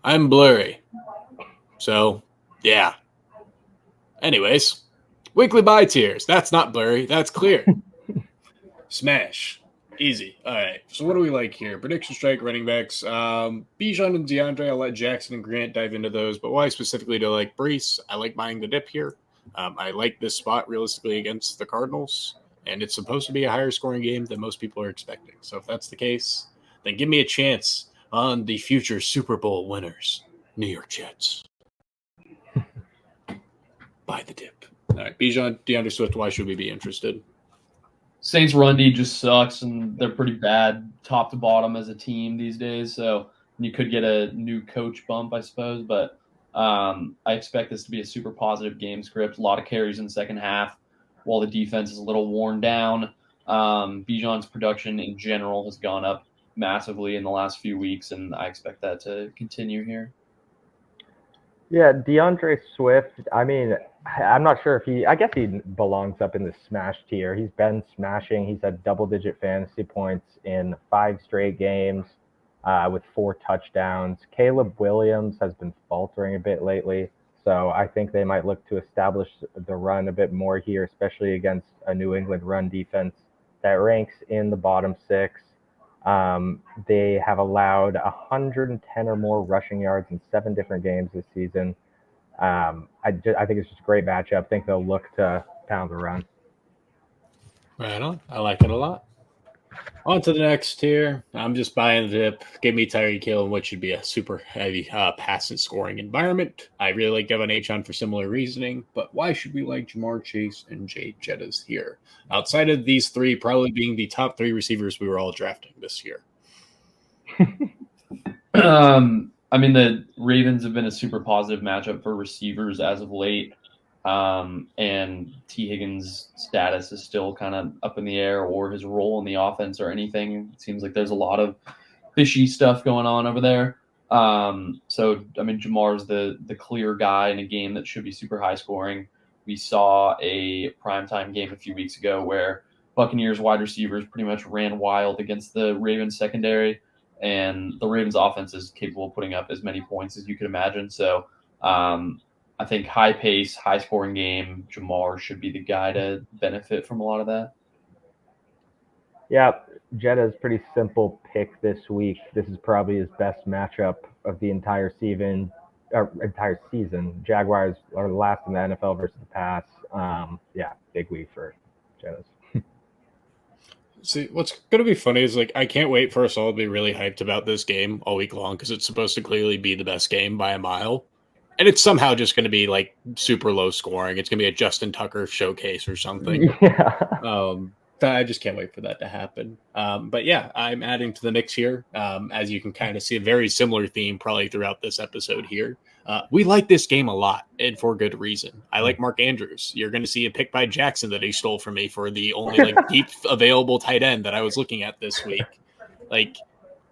I'm blurry. So, yeah. Anyways, weekly buy tiers. That's not blurry. That's clear. Smash. Easy. All right. So what do we like here? Prediction strike, running backs. Bijan and DeAndre. I'll let Jackson and Grant dive into those. But why specifically do I like Brees? I like buying the dip here. I like this spot realistically against the Cardinals. And it's supposed to be a higher scoring game than most people are expecting. So if that's the case, then give me a chance on the future Super Bowl winners, New York Jets. Buy the dip. All right. Bijan, DeAndre Swift, why should we be interested? Saints run D just sucks, and they're pretty bad top to bottom as a team these days. So you could get a new coach bump, I suppose. But I expect this to be a super positive game script. A lot of carries in the second half, while the defense is a little worn down. Bijan's production in general has gone up massively in the last few weeks, and I expect that to continue here. Yeah, DeAndre Swift, I mean, I'm not sure if I guess he belongs up in the smash tier. He's been smashing. He's had double-digit fantasy points in 5 straight games with 4 touchdowns. Caleb Williams has been faltering a bit lately, so I think they might look to establish the run a bit more here, especially against a New England run defense that ranks in the bottom 6. They have allowed 110 or more rushing yards in 7 different games this season. I think it's just a great matchup. I think they'll look to pound the run. Right on. I like it a lot. On to the next tier. I'm just buying the dip. Give me Tyreek Hill in what should be a super heavy pass and scoring environment. I really like Devon Achane for similar reasoning, but why should we like Jamar Chase and Jay Jettas here? Outside of these 3 probably being the top 3 receivers we were all drafting this year. I mean, the Ravens have been a super positive matchup for receivers as of late. And T. Higgins' status is still kind of up in the air, or his role in the offense or anything. It seems like there's a lot of fishy stuff going on over there. So, I mean, Jamar's the clear guy in a game that should be super high scoring. We saw a primetime game a few weeks ago where Buccaneers wide receivers pretty much ran wild against the Ravens secondary, and the Ravens offense is capable of putting up as many points as you could imagine. So, I think high pace, high scoring game, Jamar should be the guy to benefit from a lot of that. Yeah, Jetta's pretty simple pick this week. This is probably his best matchup of the entire season. Jaguars are last in the NFL versus the pass. Yeah, big week for Jetta's. See, what's going to be funny is I can't wait for us all to be really hyped about this game all week long because it's supposed to clearly be the best game by a mile. And it's somehow just going to be super low scoring. It's going to be a Justin Tucker showcase or something. Yeah. I just can't wait for that to happen. But yeah, I'm adding to the mix here. As you can kind of see, a very similar theme probably throughout this episode here. We like this game a lot, and for good reason. I like Mark Andrews. You're going to see a pick by Jackson that he stole from me for the only deep available tight end that I was looking at this week.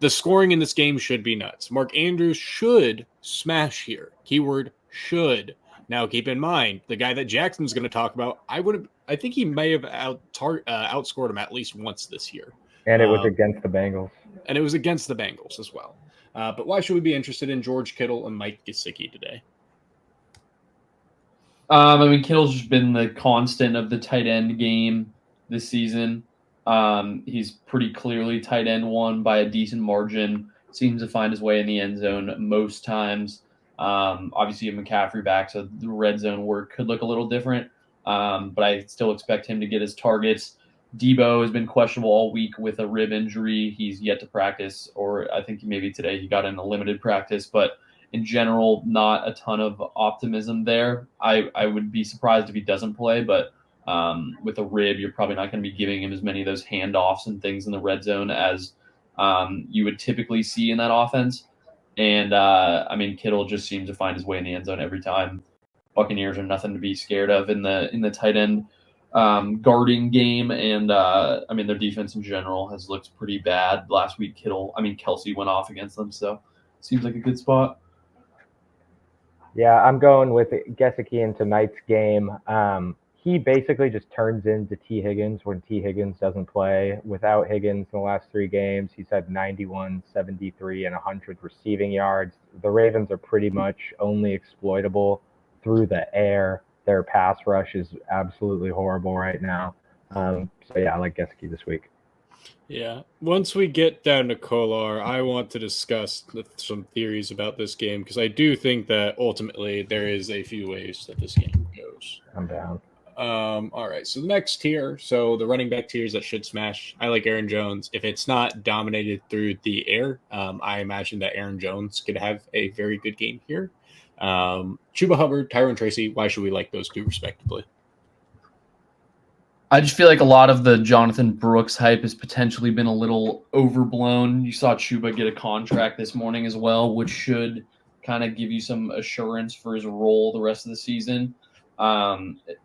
The scoring in this game should be nuts. Mark Andrews should smash here. Keyword should. Now, keep in mind, the guy that Jackson's going to talk about, I think he may have outscored him at least once this year. And it was against the Bengals. And it was against the Bengals as well. But why should we be interested in George Kittle and Mike Gesicki today? I mean, Kittle's just been the constant of the tight end game this season. He's pretty clearly tight end 1 by a decent margin. Seems to find his way in the end zone most times. Obviously, you have McCaffrey back, so the red zone work could look a little different. But I still expect him to get his targets. Debo has been questionable all week with a rib injury. He's yet to practice, or I think maybe today he got in a limited practice. But in general, not a ton of optimism there. I would be surprised if he doesn't play, but with a rib, you're probably not going to be giving him as many of those handoffs and things in the red zone as you would typically see in that offense. And, I mean, Kittle just seems to find his way in the end zone every time. Buccaneers are nothing to be scared of in the tight end guarding game. And, I mean, their defense in general has looked pretty bad. Last week, Kelsey went off against them, so it seems like a good spot. Yeah, I'm going with Gesicki in tonight's game. he basically just turns into T. Higgins when T. Higgins doesn't play. Without Higgins in the last 3 games, he's had 91, 73, and 100 receiving yards. The Ravens are pretty much only exploitable through the air. Their pass rush is absolutely horrible right now. So yeah, I like Gesicki this week. Yeah. Once we get down to Kolar, I want to discuss some theories about this game because I do think that ultimately there is a few ways that this game goes. I'm down. All right. So the next tier, so the running back tiers that should smash. I like Aaron Jones. If it's not dominated through the air, I imagine that Aaron Jones could have a very good game here. Chuba Hubbard, Tyrone Tracy. Why should we like those two respectively? I just feel like a lot of the Jonathan Brooks hype has potentially been a little overblown. You saw Chuba get a contract this morning as well, which should kind of give you some assurance for his role the rest of the season.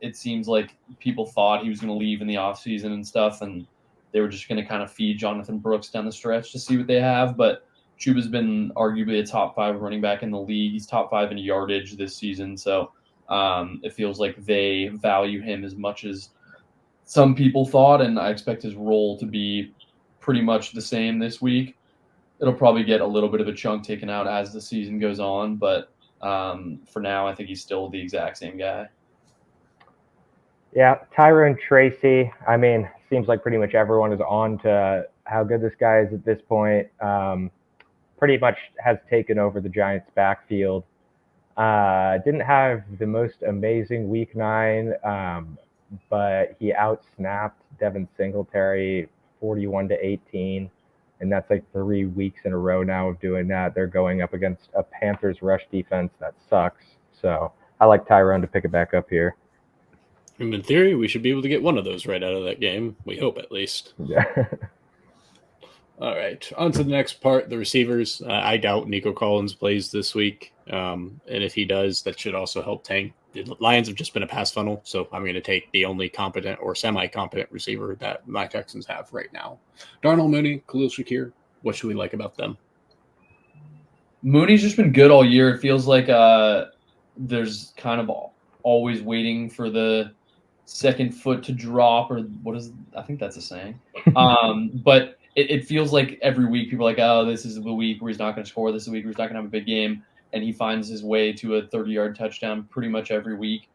It seems like people thought he was going to leave in the offseason and stuff, and they were just going to kind of feed Jonathan Brooks down the stretch to see what they have. But Chuba's been arguably a top 5 running back in the league. He's top 5 in yardage this season. So it feels like they value him as much as some people thought, and I expect his role to be pretty much the same this week. It'll probably get a little bit of a chunk taken out as the season goes on, but for now, I think he's still the exact same guy. Yeah, Tyrone Tracy. I mean, seems like pretty much everyone is on to how good this guy is at this point. Pretty much has taken over the Giants' backfield. Didn't have the most amazing week 9, but he outsnapped Devin Singletary 41-18, and that's like 3 weeks in a row now of doing that. They're going up against a Panthers rush defense that sucks. So I like Tyrone to pick it back up here. And in theory, we should be able to get one of those right out of that game. We hope, at least. Yeah. All right, on to the next part, the receivers. I doubt Nico Collins plays this week, and if he does, that should also help Tank. The Lions have just been a pass funnel, so I'm going to take the only competent or semi-competent receiver that my Texans have right now. Darnell Mooney, Khalil Shakir, what should we like about them? Mooney's just been good all year. It feels like there's kind of always waiting for the second foot to drop, or what is, I think that's a saying. But it feels like every week people are like, oh, this is the week where he's not going to score. This is the week where he's not going to have a big game. And he finds his way to a 30-yard touchdown pretty much every week.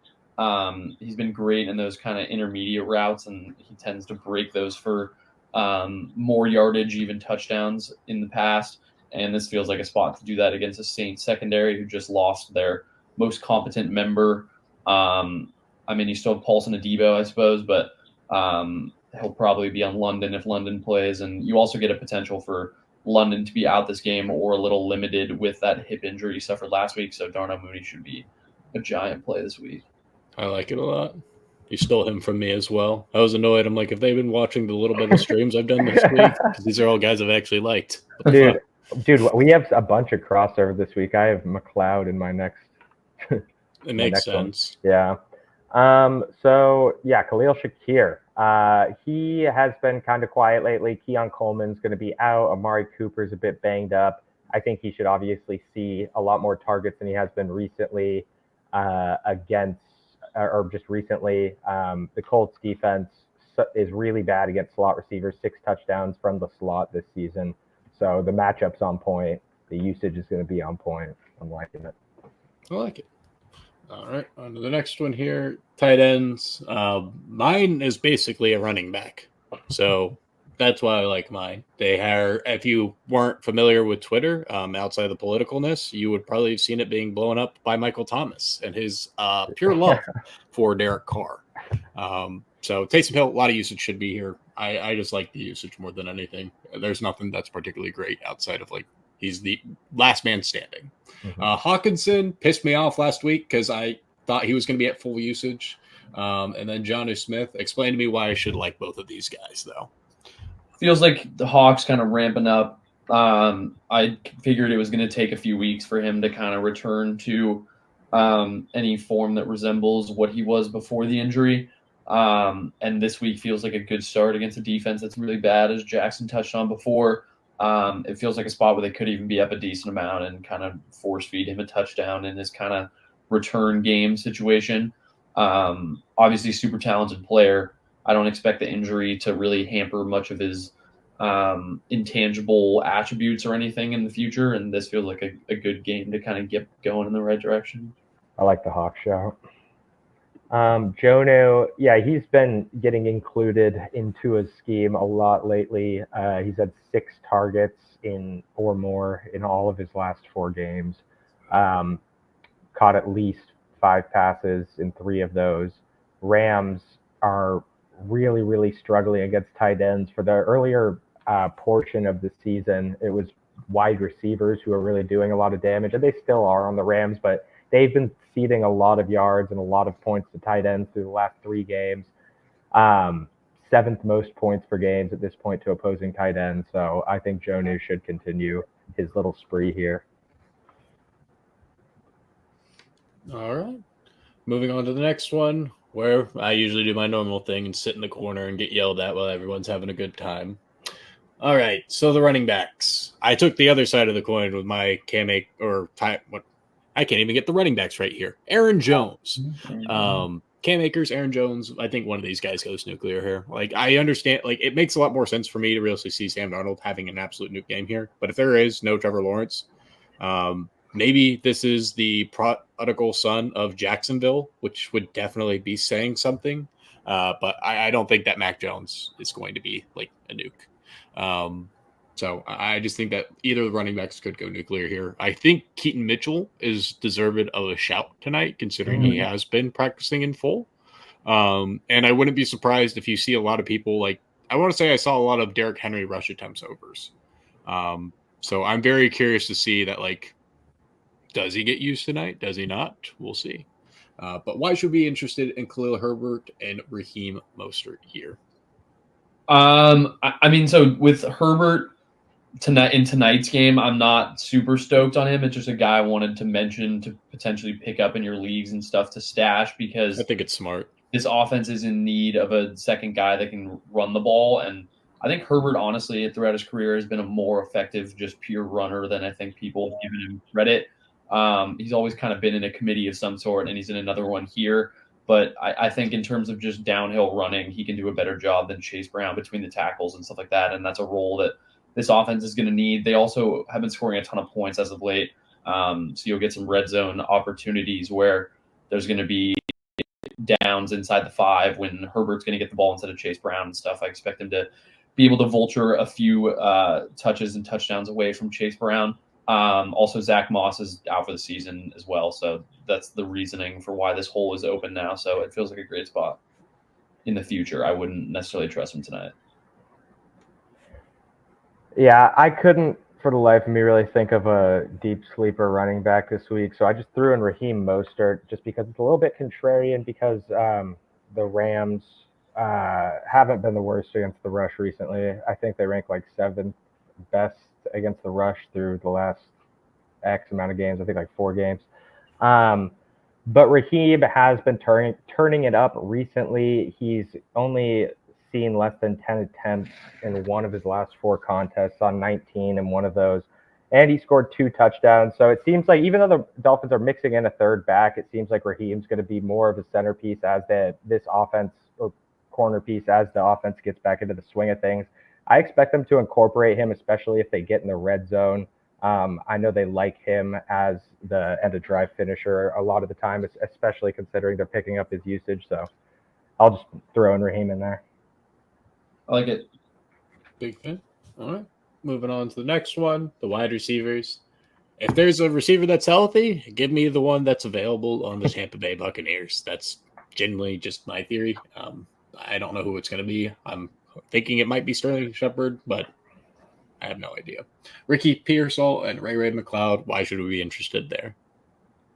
He's been great in those kind of intermediate routes, and he tends to break those for more yardage, even touchdowns in the past. And this feels like a spot to do that against a Saints secondary who just lost their most competent member. I mean, you still have Paulson Adebo, I suppose, but he'll probably be on London if London plays. And you also get a potential for London to be out this game or a little limited with that hip injury he suffered last week. So Darnell Mooney should be a giant play this week. I like it a lot. You stole him from me as well. I was annoyed. I'm like, if they've been watching the little bit of streams I've done this week, because these are all guys I've actually liked. Dude, we have a bunch of crossover this week. I have McLeod in my next. It makes sense. One. Yeah. So yeah, Khalil Shakir. He has been kind of quiet lately. Keon Coleman's going to be out. Amari Cooper's a bit banged up. I think he should obviously see a lot more targets than he has been recently just recently. The Colts defense is really bad against slot receivers, 6 touchdowns from the slot this season. So the matchup's on point. The usage is going to be on point. I'm liking it. I like it. All right, on to the next one here. Tight ends. Mine is basically a running back. So that's why I like mine. They are, if you weren't familiar with Twitter, outside of the politicalness, you would probably have seen it being blown up by Michael Thomas and his pure love for Derek Carr. So Taysom Hill, a lot of usage should be here. I just like the usage more than anything. There's nothing that's particularly great outside of he's the last man standing. Mm-hmm. Hawkinson pissed me off last week because I thought he was going to be at full usage. And then Jonnu Smith. Explain to me why I should like both of these guys, though. Feels like the Hawks kind of ramping up. I figured it was going to take a few weeks for him to kind of return to any form that resembles what he was before the injury. And this week feels like a good start against a defense that's really bad, as Jackson touched on before. It feels like a spot where they could even be up a decent amount and kind of force feed him a touchdown in this kind of return game situation. Obviously, super talented player. I don't expect the injury to really hamper much of his intangible attributes or anything in the future. And this feels like a good game to kind of get going in the right direction. I like the Hawk shout. Jono, yeah, he's been getting included into his scheme a lot lately. He's had 6 targets in or more in all of his last 4 games. Caught at least 5 passes in 3 of those. Rams are really, really struggling against tight ends. For the earlier portion of the season, it was wide receivers who are really doing a lot of damage, and they still are on the Rams, but they've been ceding a lot of yards and a lot of points to tight ends through the last 3 games. 7th most points per games at this point to opposing tight ends. So I think Jonu should continue his little spree here. All right. Moving on to the next one, where I usually do my normal thing and sit in the corner and get yelled at while everyone's having a good time. All right, so the running backs. I took the other side of the coin with my I can't even get the running backs right here. Aaron Jones. Cam Akers, Aaron Jones. I think one of these guys goes nuclear here. Like, I understand, like, it makes a lot more sense for me to really see Sam Darnold having an absolute nuke game here. But if there is no Trevor Lawrence, maybe this is the prodigal son of Jacksonville, which would definitely be saying something. But I don't think that Mac Jones is going to be like a nuke. So I just think that either of the running backs could go nuclear here. I think Keaton Mitchell is deserved of a shout tonight, considering he has been practicing in full. And I wouldn't be surprised if you see a lot of people like, I want to say I saw a lot of Derrick Henry rush attempts overs. So I'm very curious to see that, like, does he get used tonight? Does he not? We'll see. But why should we be interested in Khalil Herbert and Raheem Mostert here? I mean, so with Herbert in tonight's game, I'm not super stoked on him. It's just a guy I wanted to mention to potentially pick up in your leagues and stuff to stash, because I think it's smart. This offense is in need of a second guy that can run the ball. And I think Herbert, honestly, throughout his career has been a more effective, just pure runner than I think people have given him credit. He's always kind of been in a committee of some sort, and he's in another one here. But I think in terms of just downhill running, he can do a better job than Chase Brown between the tackles and stuff like that. And that's a role that this offense is going to need. They also have been scoring a ton of points as of late. So you'll get some red zone opportunities where there's going to be downs inside the 5 when Herbert's going to get the ball instead of Chase Brown and stuff. I expect him to be able to vulture a few touches and touchdowns away from Chase Brown. Also, Zach Moss is out for the season as well. So that's the reasoning for why this hole is open now. So it feels like a great spot in the future. I wouldn't necessarily trust him tonight. Yeah, I couldn't for the life of me really think of a deep sleeper running back this week. So I just threw in Raheem Mostert just because it's a little bit contrarian, because the Rams haven't been the worst against the rush recently. I think they rank like 7th best against the rush through the last X amount of games. I think like 4 games. But Raheem has been turning it up recently. He's only seen less than 10 attempts in one of his last 4 contests, on 19 in one of those. And he scored 2 touchdowns. So it seems like, even though the Dolphins are mixing in a third back, it seems like Raheem's going to be more of a centerpiece as this offense, or corner piece, as the offense gets back into the swing of things. I expect them to incorporate him, especially if they get in the red zone. I know they like him as the end of drive finisher a lot of the time, especially considering they're picking up his usage. So I'll just throw in Raheem in there. I like it. Big fan. All right. Moving on to the next one, the wide receivers. If there's a receiver that's healthy, give me the one that's available on the Tampa Bay Buccaneers. That's generally just my theory. I don't know who it's going to be. I'm thinking it might be Sterling Shepard, but I have no idea. Ricky Pearsall and Ray McLeod, why should we be interested there?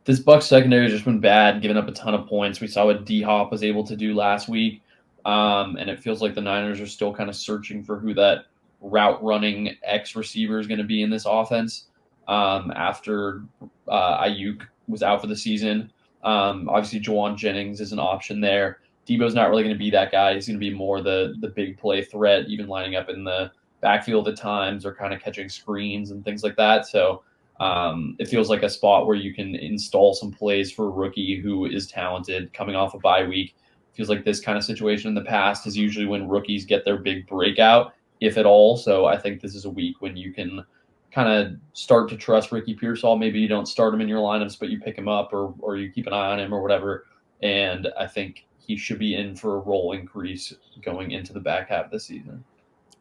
This Bucs secondary has just been bad, giving up a ton of points. We saw what D-Hop was able to do last week. And it feels like the Niners are still kind of searching for who that route running X receiver is going to be in this offense. After Ayuk was out for the season, obviously Juwan Jennings is an option there. Debo's not really going to be that guy. He's going to be more the big play threat, even lining up in the backfield at times or kind of catching screens and things like that. So It feels like a spot where you can install some plays for a rookie who is talented coming off a bye week. Feels like this kind of situation in the past is usually when rookies get their big breakout, if at all. So I think this is a week when you can kind of start to trust Ricky Pearsall. Maybe you don't start him in your lineups, but you pick him up or you keep an eye on him or whatever. And I think he should be in for a role increase going into the back half of the season.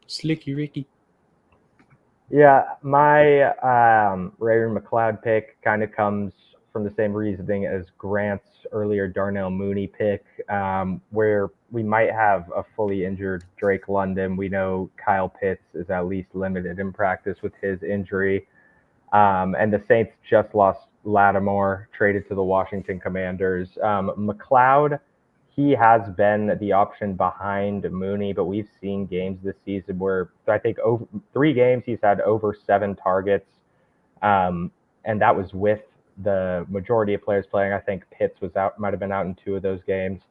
Slicky Ricky. Yeah, my Raymond McLeod pick kind of comes from the same reasoning as Grant's earlier Darnell Mooney pick, where we might have a fully injured Drake London. We know Kyle Pitts is at least limited in practice with his injury. And the Saints just lost Lattimore, traded to the Washington Commanders. McLeod, he has been the option behind Mooney, but we've seen games this season where I think over 3 games he's had over 7 targets, and that was with the majority of players playing. I think Pitts was out, might have been out in 2 of those games.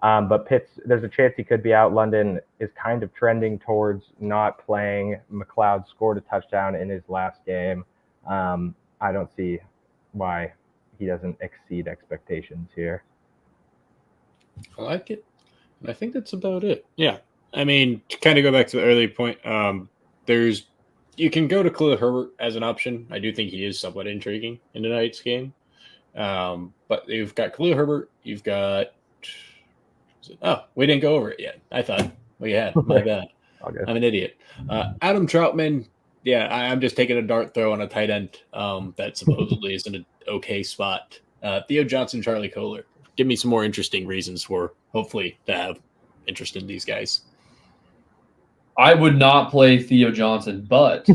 But Pitts, there's a chance he could be out. London is kind of trending towards not playing. McLeod scored a touchdown in his last game. I don't see why he doesn't exceed expectations here. I like it. And I think that's about it. Yeah. I mean, to kind of go back to the early point, you can go to Khalil Herbert as an option. I do think he is somewhat intriguing in tonight's game. But you've got Khalil Herbert. You've got we didn't go over it yet. I thought we had. My bad. I'm an idiot. Adam Troutman. Yeah, I'm just taking a dart throw on a tight end that supposedly is in an okay spot. Theo Johnson, Charlie Kohler. Give me some more interesting reasons for hopefully to have interest in these guys. I would not play Theo Johnson, but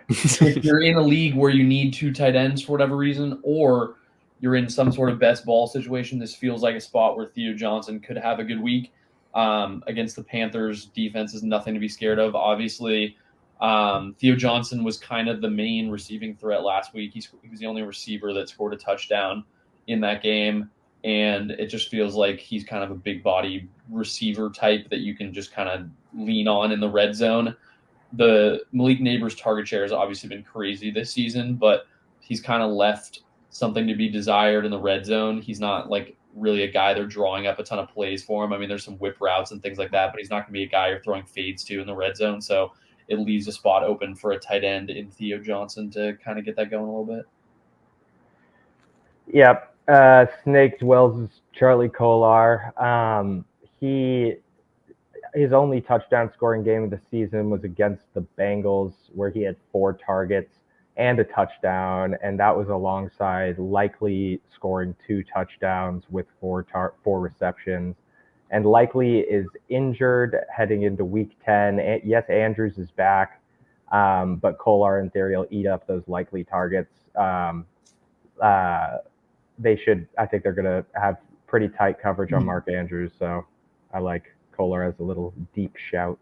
if you're in a league where you need 2 tight ends for whatever reason, or you're in some sort of best ball situation, this feels like a spot where Theo Johnson could have a good week. Against the Panthers, defense is nothing to be scared of. Obviously, Theo Johnson was kind of the main receiving threat last week. He was the only receiver that scored a touchdown in that game. And it just feels like he's kind of a big body receiver type that you can just kind of lean on in the red zone. The Malik Neighbors target share has obviously been crazy this season, but he's kind of left something to be desired in the red zone. He's not like really a guy they're drawing up a ton of plays for him. I mean, there's some whip routes and things like that, but he's not going to be a guy you're throwing fades to in the red zone. So it leaves a spot open for a tight end in Theo Johnson to kind of get that going a little bit. Yep. Snaked Wells' Charlie Kolar. His only touchdown scoring game of the season was against the Bengals, where he had 4 targets and a touchdown, and that was alongside likely scoring 2 touchdowns with 4 receptions. And likely is injured heading into week 10. Yes, Andrews is back, but Kolar in theory will eat up those likely targets. I think they're going to have pretty tight coverage on Mark Andrews. So I like Kolar as a little deep shout.